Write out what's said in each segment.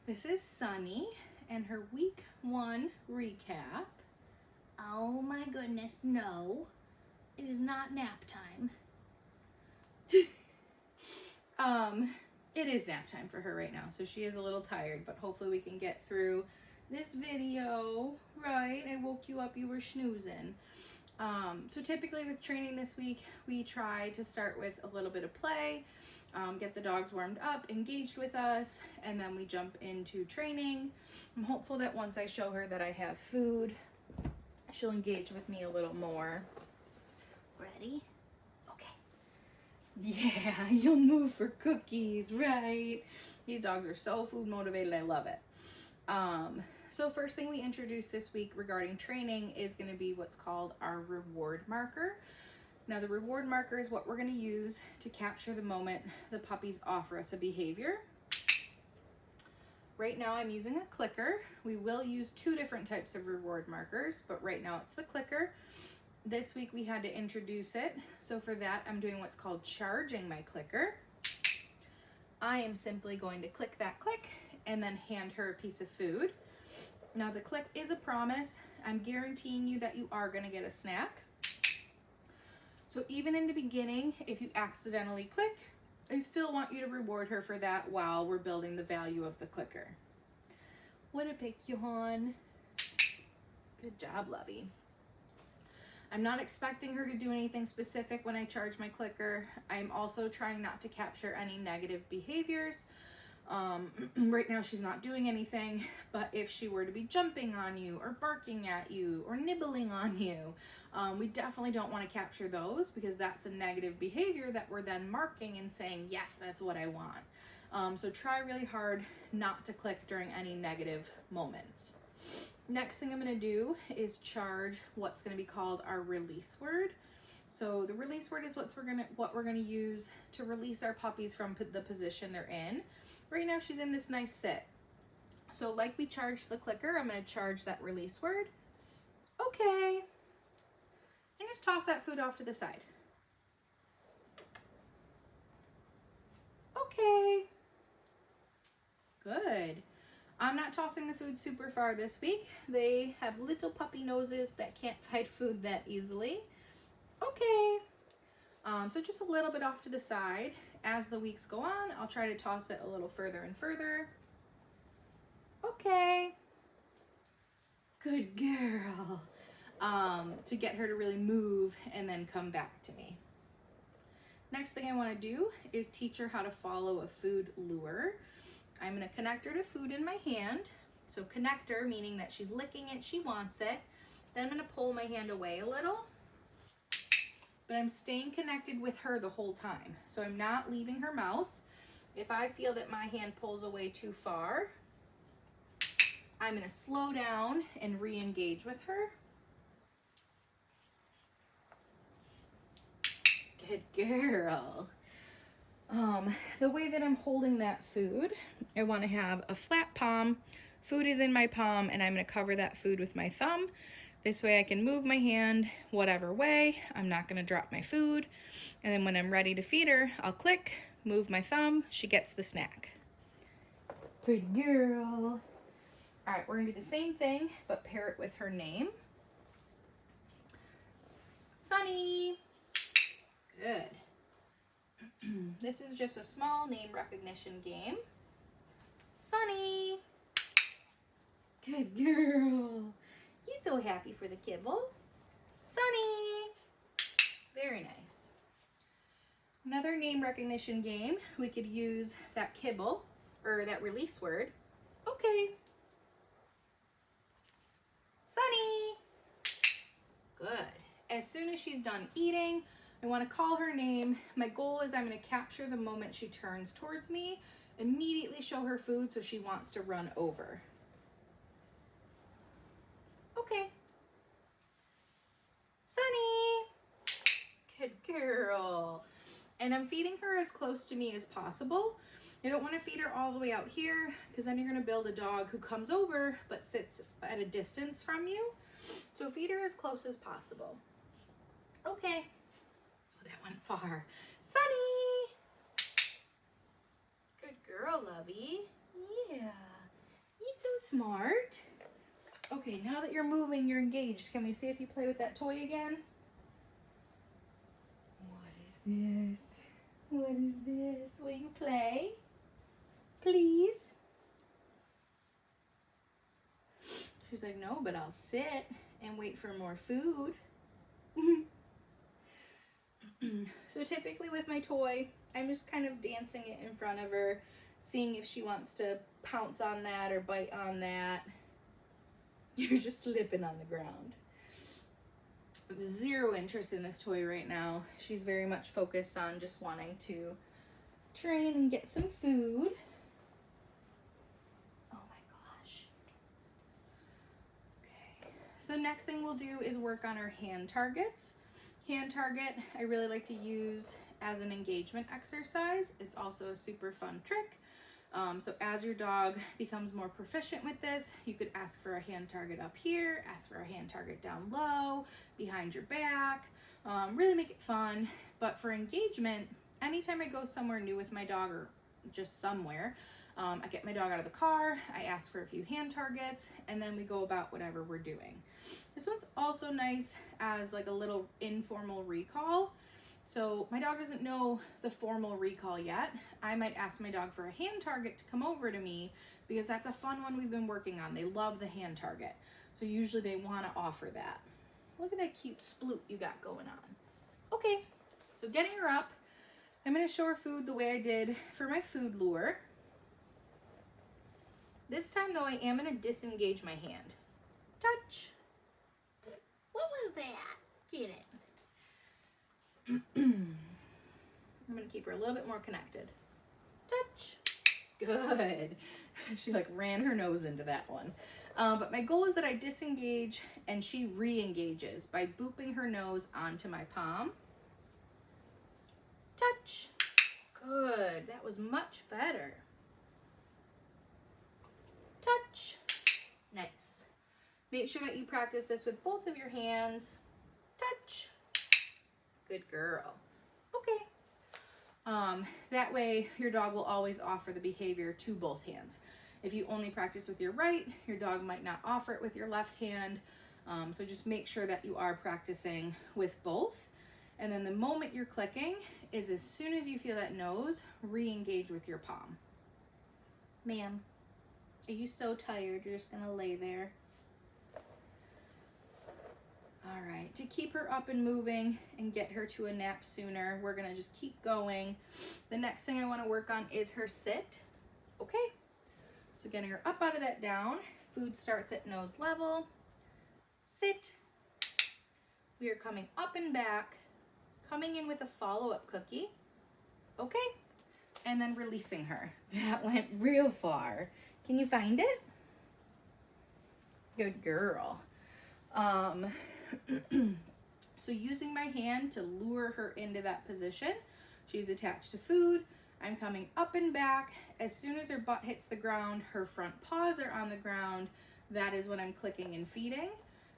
This is Sunny and her week 1 recap. Oh my goodness, no. It is not nap time. It is nap time for her right now, so she is a little tired, but hopefully we can get through this video. Right, I woke you up, you were snoozing. So typically with training this week, we try to start with a little bit of play, get the dogs warmed up, engaged with us, and then we jump into training. I'm hopeful that once I show her that I have food, she'll engage with me a little more. Ready? Okay. Yeah, you'll move for cookies, right? These dogs are so food motivated, I love it. So first thing we introduced this week regarding training is going to be what's called our reward marker. Now the reward marker is what we're going to use to capture the moment the puppies offer us a behavior. Right now I'm using a clicker. We will use 2 different types of reward markers, but right now it's the clicker. This week we had to introduce it, so for that I'm doing what's called charging my clicker. I am simply going to click that click and then hand her a piece of food. Now the click is a promise. I'm guaranteeing you that you are going to get a snack. So even in the beginning, if you accidentally click, I still want you to reward her for that while we're building the value of the clicker. What a pick you on. Good job, Lovey. I'm not expecting her to do anything specific when I charge my clicker. I'm also trying not to capture any negative behaviors. Right now she's not doing anything, but if she were to be jumping on you or barking at you or nibbling on you, we definitely don't want to capture those because that's a negative behavior that we're then marking and saying, yes, that's what I want. So try really hard not to click during any negative moments. Next thing I'm going to do is charge what's going to be called our release word. So the release word is what we're going to use to release our puppies from the position they're in. Right now she's in this nice sit. So like we charged the clicker, I'm going to charge that release word. Okay. And just toss that food off to the side. Okay. Good. I'm not tossing the food super far this week. They have little puppy noses that can't find food that easily. Okay. So just a little bit off to the side. As the weeks go on, I'll try to toss it a little further and further. Okay. Good girl. To get her to really move and then come back to me. Next thing I want to do is teach her how to follow a food lure. I'm going to connect her to food in my hand. So connect her, meaning that she's licking it, she wants it. Then I'm going to pull my hand away a little. But I'm staying connected with her the whole time. So I'm not leaving her mouth. If I feel that my hand pulls away too far, I'm going to slow down and re-engage with her. Good girl. The way that I'm holding that food, I want to have a flat palm. Food is in my palm, and I'm going to cover that food with my thumb. This way I can move my hand whatever way. I'm not going to drop my food. And then when I'm ready to feed her, I'll click, move my thumb. She gets the snack. Good girl. All right, we're going to do the same thing, but pair it with her name. Sunny. Good. This is just a small name recognition game. Sunny. Good girl. He's so happy for the kibble. Sunny. Very nice. Another name recognition game, we could use that kibble or that release word. Okay. Sunny. Good. As soon as she's done eating, I want to call her name. My goal is I'm going to capture the moment she turns towards me, immediately show her food so she wants to run over. Okay. Sunny. Good girl. And I'm feeding her as close to me as possible. I don't want to feed her all the way out here because then you're going to build a dog who comes over but sits at a distance from you. So feed her as close as possible. Okay. Oh, that went far. Sunny. Good girl, Lovey. Yeah. smart. Okay, now that you're moving, you're engaged. Can we see if you play with that toy again? What is this? What is this? Will you play? Please? She's like, no, but I'll sit and wait for more food. So typically with my toy, I'm just kind of dancing it in front of her, seeing if she wants to pounce on that or bite on that. You're just slipping on the ground. Zero interest in this toy right now. She's very much focused on just wanting to train and get some food. Oh my gosh. Okay, so next thing we'll do is work on our hand targets. Hand target, I really like to use as an engagement exercise. It's also a super fun trick. So as your dog becomes more proficient with this, you could ask for a hand target up here, ask for a hand target down low, behind your back, really make it fun. But for engagement, anytime I go somewhere new with my dog or just somewhere, I get my dog out of the car, I ask for a few hand targets, and then we go about whatever we're doing. This one's also nice as like a little informal recall. So my dog doesn't know the formal recall yet. I might ask my dog for a hand target to come over to me because that's a fun one we've been working on. They love the hand target. So usually they want to offer that. Look at that cute sploot you got going on. Okay, so getting her up, I'm going to show her food the way I did for my food lure. This time though, I am going to disengage my hand. Touch. What was that? Get it. I'm going to keep her a little bit more connected. Touch. Good. She like ran her nose into that one. But my goal is that I disengage and she re-engages by booping her nose onto my palm. Touch. Good. That was much better. Touch. Nice. Make sure that you practice this with both of your hands. Touch. Good girl. Okay. That way your dog will always offer the behavior to both hands. If you only practice with your right, your dog might not offer it with your left hand. So just make sure that you are practicing with both. And then the moment you're clicking is as soon as you feel that nose, re-engage with your palm. Ma'am, are you so tired you're just gonna lay there? All right, to keep her up and moving and get her to a nap sooner, we're gonna just keep going. The next thing I wanna work on is her sit. Okay, so getting her up out of that down, food starts at nose level. Sit. We are coming up and back, coming in with a follow-up cookie. Okay, and then releasing her. That went real far. Can you find it? Good girl. So using my hand to lure her into that position, she's attached to food. I'm coming up and back. As soon as her butt hits the ground, her front paws are on the ground. That is when I'm clicking and feeding.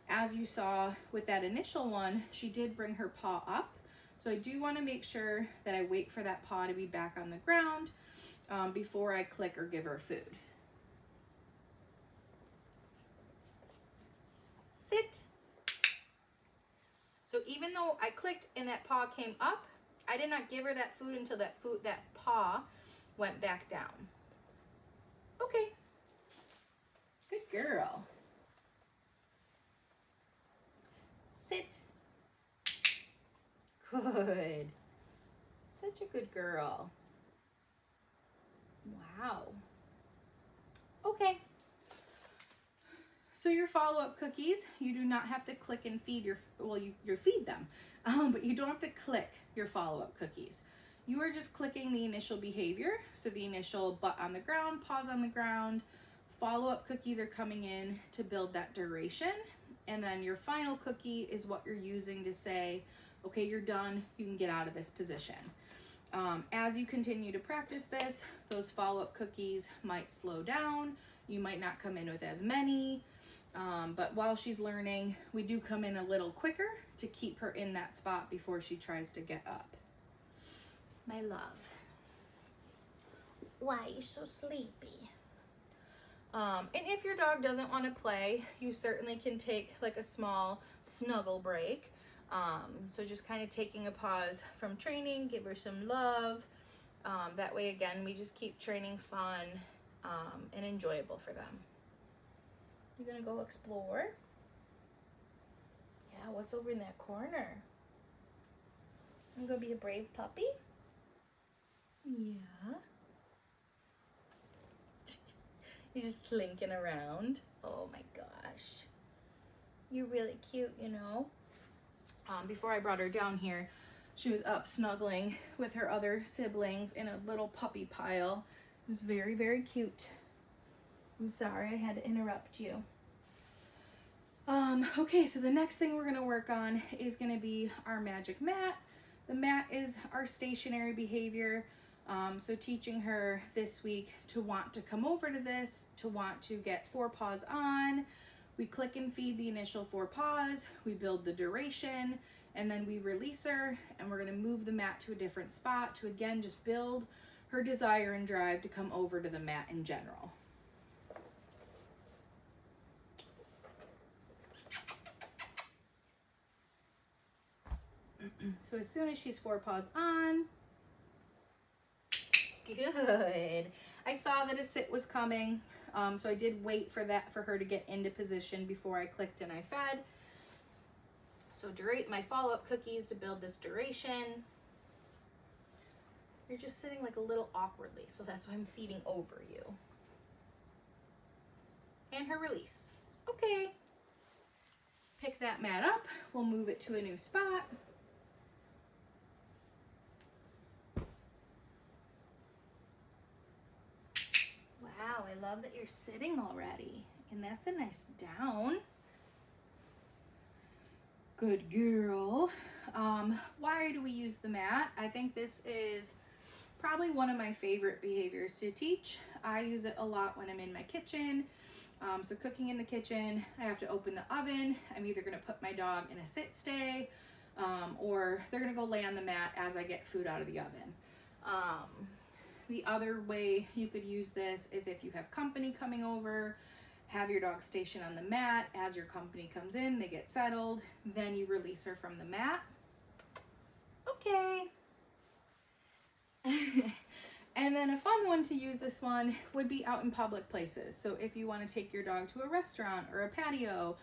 As you saw with that initial one, she did bring her paw up. So I do want to make sure that I wait for that paw to be back on the ground before I click or give her food. Sit. So even though I clicked and that paw came up, I did not give her that food until that paw went back down. Okay. Good girl. Sit. Good. Such a good girl. Wow. Okay. So your follow-up cookies, you do not have to click and feed you feed them, but you don't have to click your follow-up cookies. You are just clicking the initial behavior. So the initial butt on the ground, paws on the ground, follow-up cookies are coming in to build that duration. And then your final cookie is what you're using to say, okay, you're done, you can get out of this position. As you continue to practice this, those follow-up cookies might slow down. You might not come in with as many. But while she's learning, we do come in a little quicker to keep her in that spot before she tries to get up. My love. Why are you so sleepy? And if your dog doesn't want to play, you certainly can take like a small snuggle break. So just kind of taking a pause from training, give her some love. That way, again, we just keep training fun and enjoyable for them. You're gonna go explore? Yeah, what's over in that corner? I'm gonna be a brave puppy? Yeah. You're just slinking around. Oh my gosh. You're really cute, you know? Before I brought her down here, she was up snuggling with her other siblings in a little puppy pile. It was very, very cute. I'm sorry I had to interrupt you. Okay, so the next thing we're gonna work on is gonna be our magic mat. The mat is our stationary behavior. So teaching her this week to want to come over to this, to want to get 4 paws on. We click and feed the initial 4 paws, we build the duration, and then we release her, and we're gonna move the mat to a different spot to again just build her desire and drive to come over to the mat in general. So as soon as she's 4 paws on, good. I saw that a sit was coming, so I did wait for her to get into position before I clicked and I fed. So my follow-up cookies to build this duration. You're just sitting like a little awkwardly, so that's why I'm feeding over you. And her release. Okay. Pick that mat up. We'll move it to a new spot. Wow, I love that you're sitting already. And that's a nice down. Good girl. Why do we use the mat? I think this is probably one of my favorite behaviors to teach. I use it a lot when I'm in my kitchen. So cooking in the kitchen, I have to open the oven. I'm either gonna put my dog in a sit stay, or they're gonna go lay on the mat as I get food out of the oven. The other way you could use this is if you have company coming over, have your dog station on the mat. As your company comes in, they get settled, then you release her from the mat. Okay. And then a fun one to use this one would be out in public places. So if you want to take your dog to a restaurant or a patio,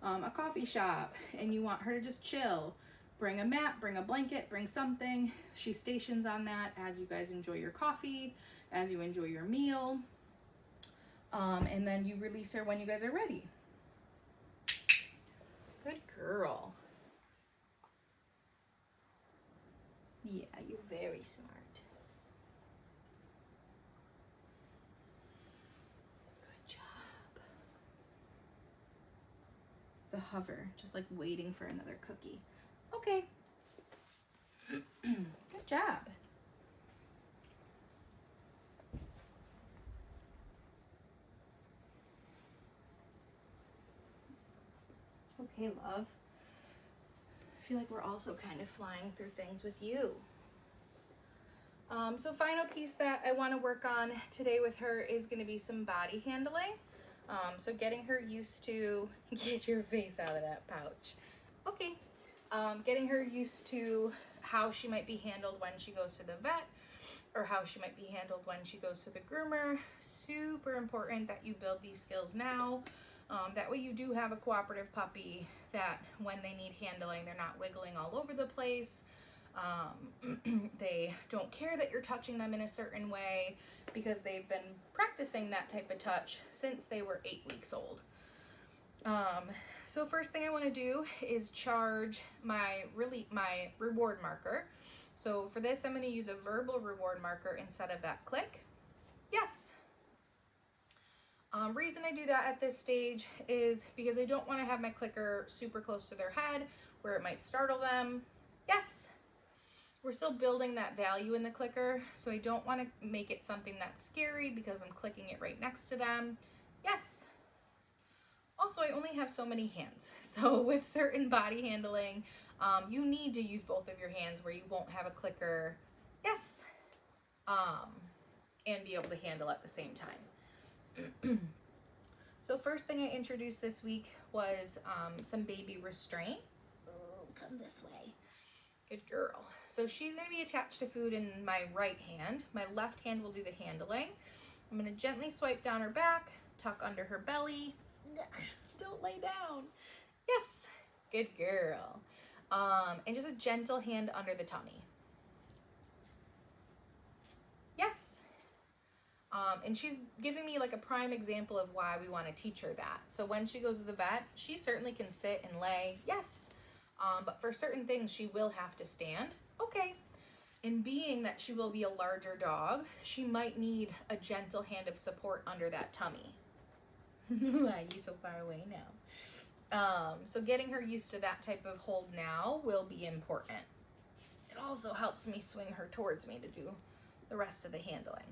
a coffee shop, and you want her to just chill, bring a mat, bring a blanket, bring something. She stations on that as you guys enjoy your coffee, as you enjoy your meal. And then you release her when you guys are ready. Good girl. Yeah, you're very smart. Good job. The hover, just like waiting for another cookie. Okay. Good job. Okay, love. I feel like we're also kind of flying through things with you. So final piece that I want to work on today with her is going to be some body handling. So getting her used to, get your face out of that pouch. Okay. Getting her used to how she might be handled when she goes to the vet, or how she might be handled when she goes to the groomer. Super important that you build these skills now. That way you do have a cooperative puppy that when they need handling, they're not wiggling all over the place. They don't care that you're touching them in a certain way because they've been practicing that type of touch since they were 8 weeks old. So first thing I want to do is charge my reward marker. So for this, I'm going to use a verbal reward marker instead of that click. Yes. Reason I do that at this stage is because I don't want to have my clicker super close to their head where it might startle them. Yes. We're still building that value in the clicker, so I don't want to make it something that's scary because I'm clicking it right next to them. Yes. Also, I only have so many hands. So with certain body handling, you need to use both of your hands where you won't have a clicker. Yes. And be able to handle at the same time. first thing I introduced this week was some baby restraint. Oh, come this way. Good girl. So she's going to be attached to food in my right hand. My left hand will do the handling. I'm going to gently swipe down her back, tuck under her belly. Don't lay down. Yes. Good girl. And just a gentle hand under the tummy. Yes. And she's giving me like a prime example of why we want to teach her that. So when she goes to the vet, she certainly can sit and lay. Yes. But for certain things, she will have to stand. Okay. And being that she will be a larger dog, she might need a gentle hand of support under that tummy. Why are you so far away now? So getting her used to that type of hold now will be important. It also helps me swing her towards me to do the rest of the handling.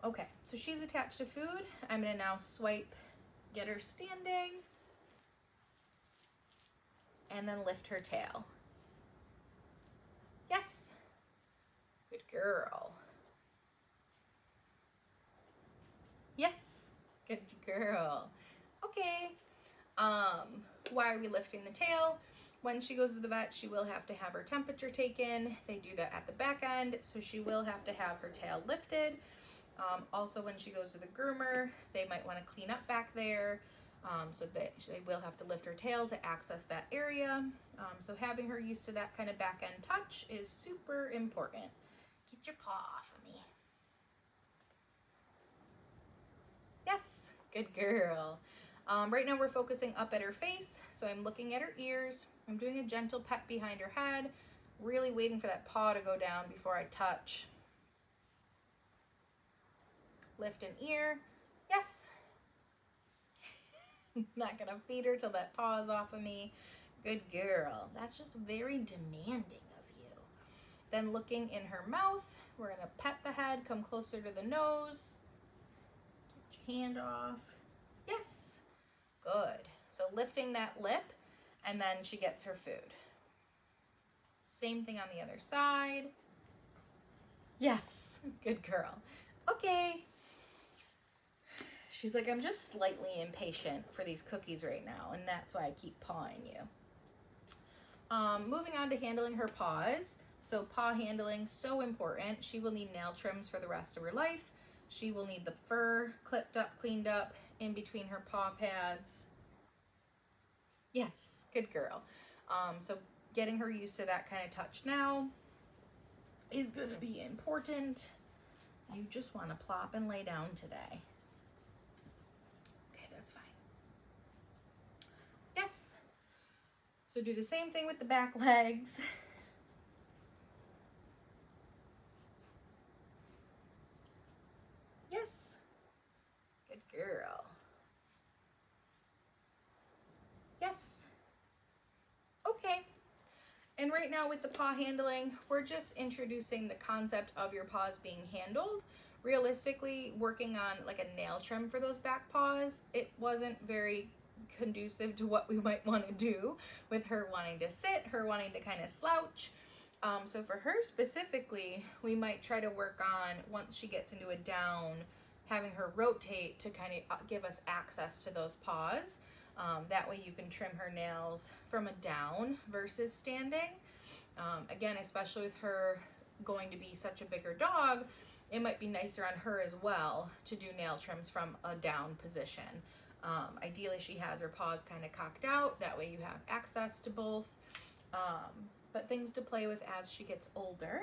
Okay, so she's attached to food. I'm gonna now swipe, get her standing, and then lift her tail. Yes. Good girl. Yes. Good girl. Okay. Why are we lifting the tail? When she goes to the vet, she will have to have her temperature taken. They do that at the back end, so she will have to have her tail lifted. Also, when she goes to the groomer, they might want to clean up back there. So they will have to lift her tail to access that area. So having her used to that kind of back end touch is super important. Get your paw off of me. Yes, good girl. Right now we're focusing up at her face. So I'm looking at her ears. I'm doing a gentle pet behind her head, really waiting for that paw to go down before I touch. Lift an ear. Yes. Not gonna feed her till that paw is off of me. Good girl. That's just very demanding of you. Then looking in her mouth, we're gonna pet the head, come closer to the nose. Get your hand off. Yes. Good. So lifting that lip, and then she gets her food. Same thing on the other side. Yes. Good girl. Okay. She's like, I'm just slightly impatient for these cookies right now, and that's why I keep pawing you. Moving on to handling her paws. So paw handling, so important. She will need nail trims for the rest of her life. She will need the fur clipped up, cleaned up in between her paw pads. Yes, good girl. So getting her used to that kind of touch now is going to be important. You just want to plop and lay down today. That's fine. Yes. So do the same thing with the back legs. Yes. Good girl. Yes. Okay. And right now with the paw handling, we're just introducing the concept of your paws being handled. Realistically, working on like a nail trim for those back paws, it wasn't very conducive to what we might want to do with her wanting to sit, her wanting to kind of slouch. So for her specifically, we might try to work on, once she gets into a down, having her rotate to kind of give us access to those paws. That way you can trim her nails from a down versus standing. Again, especially with her going to be such a bigger dog, it might be nicer on her as well to do nail trims from a down position. Ideally, she has her paws kind of cocked out. That way you have access to both. But things to play with as she gets older.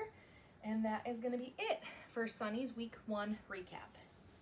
And that is going to be it for Sunny's week 1 recap.